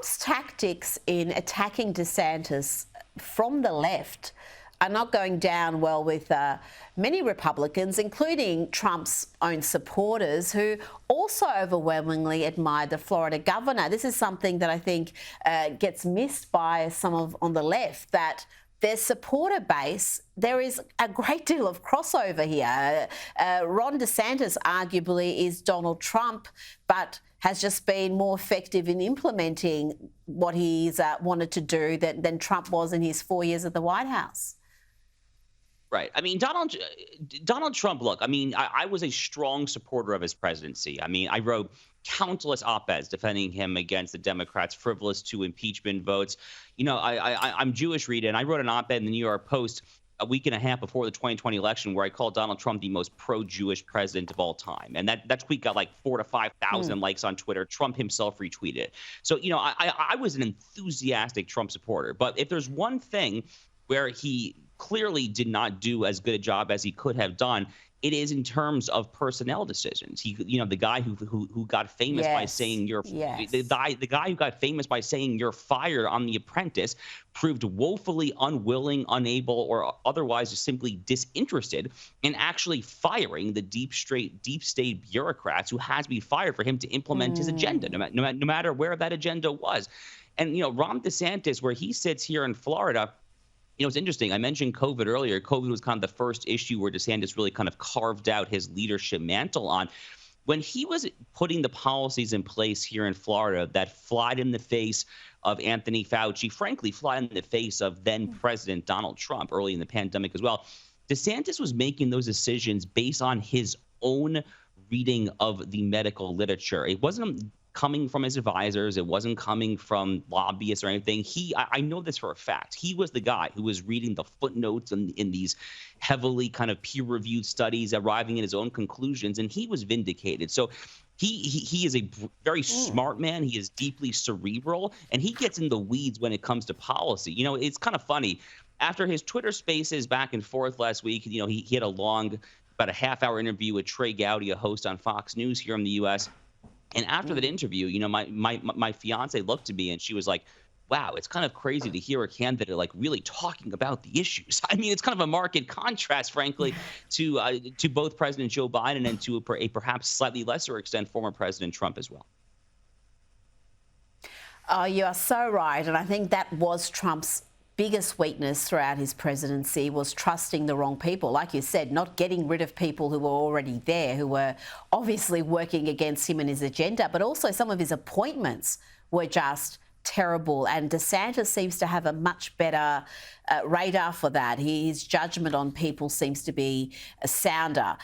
Trump's tactics in attacking DeSantis from the left are not going down well with many Republicans, including Trump's own supporters, who also overwhelmingly admire the Florida governor. This is something that I think gets missed by some on the left, that their supporter base, there is a great deal of crossover here. Ron DeSantis arguably is Donald Trump, but has just been more effective in implementing what he's wanted to do than Trump was in his 4 years at the White House. Right. I mean, Donald Trump, look, I mean, I was a strong supporter of his presidency. I mean, I wrote countless op-eds defending him against the Democrats' frivolous to impeachment votes. You know, I'm Jewish, Rita, and I wrote an op-ed in the New York Post a week and a half before the 2020 election where I called Donald Trump the most pro-Jewish president of all time. And that tweet got like 4,000 to 5,000 likes on Twitter. Trump himself retweeted it. So, you know, I was an enthusiastic Trump supporter. But if there's one thing where he clearly did not do as good a job as he could have done, it is in terms of personnel decisions. He, you know, the guy who got famous by saying the guy who got famous by saying you're fired on The Apprentice proved woefully unwilling, unable, or otherwise just simply disinterested in actually firing the deep state bureaucrats who has to be fired for him to implement his agenda, no matter where that agenda was. And, you know, Ron DeSantis, where he sits here in Florida, you know, it's interesting. I mentioned COVID earlier. COVID was kind of the first issue where DeSantis really kind of carved out his leadership mantle on. When he was putting the policies in place here in Florida that flied in the face of Anthony Fauci, frankly, flied in the face of then President Donald Trump early in the pandemic as well, DeSantis was making those decisions based on his own reading of the medical literature. It wasn't coming from his advisors. It wasn't coming from lobbyists or anything. I know this for a fact. He was the guy who was reading the footnotes in these heavily kind of peer-reviewed studies, arriving at his own conclusions, and he was vindicated. So he is a very smart man. He is deeply cerebral, and he gets in the weeds when it comes to policy. You know, it's kind of funny. After his Twitter spaces back and forth last week, you know, he had a long, about a half-hour interview with Trey Gowdy, a host on Fox News here in the U.S., and after that interview, you know, my fiance looked at me and she was like, wow, it's kind of crazy to hear a candidate like really talking about the issues. I mean, it's kind of a marked contrast, frankly, to both President Joe Biden and to a perhaps slightly lesser extent former President Trump as well. Oh, you are so right. And I think that was Trump's biggest weakness throughout his presidency, was trusting the wrong people. Like you said, not getting rid of people who were already there, who were obviously working against him and his agenda, but also some of his appointments were just terrible. And DeSantis seems to have a much better radar for that. His judgment on people seems to be sounder.